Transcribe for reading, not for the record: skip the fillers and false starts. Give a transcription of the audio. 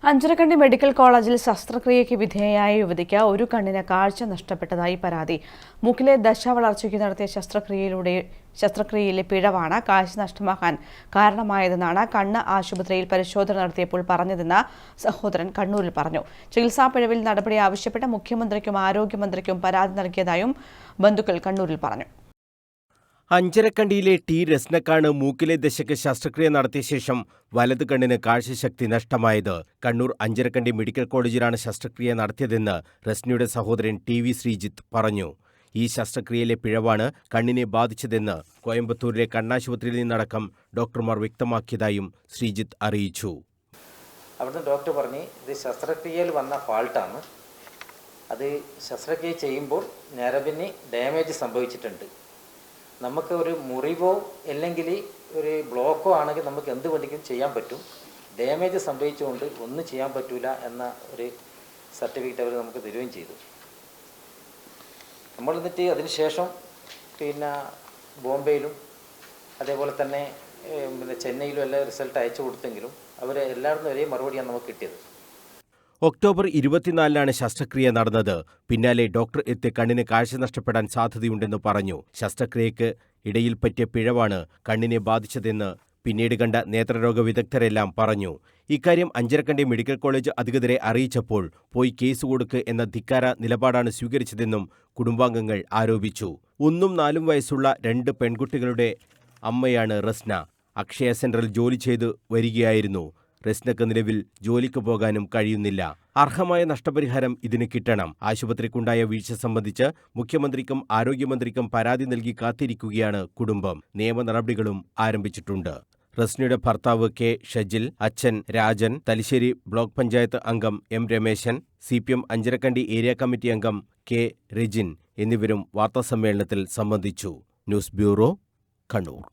Anjarakandy medical കോളേജിൽ ശസ്ത്രക്രിയയ്ക്ക് വിധേയയായ യുവതിക്ക് ഒരു കണ്ണിന് കാഴ്ച നഷ്ടപ്പെട്ടതായി പരാതി. മൂക്കിലെ ദശ വളർച്ചയ്ക്ക് നടത്തിയ ശസ്ത്രക്രിയയിലെ പിഴവാണ് കാഴ്ച നഷ്ടമാക്കാൻ കാരണമായതെന്നാണ് കണ്ണ് ആശുപത്രിയിൽ പരിശോധന നടത്തിയപ്പോൾ പറഞ്ഞതെന്ന് സഹോദരൻ കണ്ണൂരിൽ പറഞ്ഞു. ചികിത്സാ പിഴവിൽ നടപടി ആവശ്യപ്പെട്ട് മുഖ്യമന്ത്രിക്കും ആരോഗ്യമന്ത്രിക്കും പരാതി നൽകിയതായും ബന്ധുക്കൾ കണ്ണൂരിൽ പറഞ്ഞു. അഞ്ചരക്കണ്ടിയിലെ ടി രസ്നക്കാണ് മൂക്കിലെ ദശയ്ക്ക് ശസ്ത്രക്രിയ നടത്തിയ ശേഷം വലത് കണ്ണിന് കാഴ്ചശക്തി നഷ്ടമായത്. കണ്ണൂർ അഞ്ചരക്കണ്ടി മെഡിക്കൽ കോളേജിലാണ് ശസ്ത്രക്രിയ നടത്തിയതെന്ന് രസ്നയുടെ സഹോദരൻ ടി.വി. ശ്രീജിത്ത് പറഞ്ഞു. ഈ ശസ്ത്രക്രിയയിലെ പിഴവാണ് കണ്ണിനെ ബാധിച്ചതെന്ന് കോയമ്പത്തൂരിലെ കണ്ണാശുപത്രിയിൽ നിന്നടക്കം ഡോക്ടർമാർ വ്യക്തമാക്കിയതായും ശ്രീജിത്ത് അറിയിച്ചു. അവിടുന്ന് ഡോക്ടർ പറഞ്ഞു, ഇത് ശസ്ത്രക്രിയയിൽ വന്ന ഫാൾട്ടാണ്. അത് ശസ്ത്രക്രിയ ചെയ്യുമ്പോൾ ഞരമ്പിന് ഡാമേജ് സംഭവിച്ചിട്ടുണ്ട്. നമുക്ക് ഒരു മുറിവോ അല്ലെങ്കിൽ ഒരു ബ്ലോക്കോ ആണെങ്കിൽ നമുക്ക് എന്ത് വേണമെങ്കിലും ചെയ്യാൻ പറ്റും. ഡാമേജ് സംഭവിച്ചുകൊണ്ട് ഒന്നും ചെയ്യാൻ പറ്റില്ല എന്ന ഒരു സർട്ടിഫിക്കറ്റ് അവർ നമുക്ക് തരുകയും ചെയ്തു. നമ്മൾ എന്നിട്ട് അതിനുശേഷം ബോംബെയിലും അതേപോലെ തന്നെ ചെന്നൈയിലും എല്ലാം റിസൾട്ട് അയച്ചു കൊടുത്തെങ്കിലും അവർ എല്ലായിടത്തും ഒരേ മറുപടിയാണ് നമുക്ക് കിട്ടിയത്. ഒക്ടോബർ 24-നാണ് ശസ്ത്രക്രിയ നടന്നത്. പിന്നാലെ ഡോക്ടർ എത്തി കണ്ണിന് കാഴ്ച നഷ്ടപ്പെടാൻ സാധ്യതയുണ്ടെന്ന് പറഞ്ഞു. ശസ്ത്രക്രിയയ്ക്ക് ഇടയിൽ പറ്റിയ പിഴവാണ് കണ്ണിനെ ബാധിച്ചതെന്ന് പിന്നീട് കണ്ട നേത്രരോഗ വിദഗ്ധരെല്ലാം പറഞ്ഞു. ഇക്കാര്യം അഞ്ചരക്കണ്ടി മെഡിക്കൽ കോളേജ് അധികൃതരെ അറിയിച്ചപ്പോൾ പോയി കേസ് കൊടുക്ക് എന്ന ധിക്കാര നിലപാടാണ് സ്വീകരിച്ചതെന്നും കുടുംബാംഗങ്ങൾ ആരോപിച്ചു. 1ഉം 4ഉം വയസ്സുള്ള 2 പെൺകുട്ടികളുടെ അമ്മയാണ് റസ്ന. അക്ഷയ സെന്ററിൽ ജോലി ചെയ്തു വരികയായിരുന്നു. റസ്നക്ക് നിലവിൽ ജോലിക്ക് പോകാനും കഴിയുന്നില്ല. അർഹമായ നഷ്ടപരിഹാരം ഇതിന് കിട്ടണം. ആശുപത്രിക്കുണ്ടായ വീഴ്ച സംബന്ധിച്ച് മുഖ്യമന്ത്രിക്കും ആരോഗ്യമന്ത്രിക്കും പരാതി നൽകി കാത്തിരിക്കുകയാണ് കുടുംബം. നിയമ നടപടികളും ആരംഭിച്ചിട്ടുണ്ട്. റസ്നയുടെ ഭർത്താവ് കെ ഷജിൽ, അച്ഛൻ രാജൻ, തലശ്ശേരി ബ്ലോക്ക് പഞ്ചായത്ത് അംഗം M Rameshan, CPM Anjarakandy area committee അംഗം കെ രജിൻ എന്നിവരും വാർത്താസമ്മേളനത്തിൽ സംബന്ധിച്ചു. News bureau, Kannur.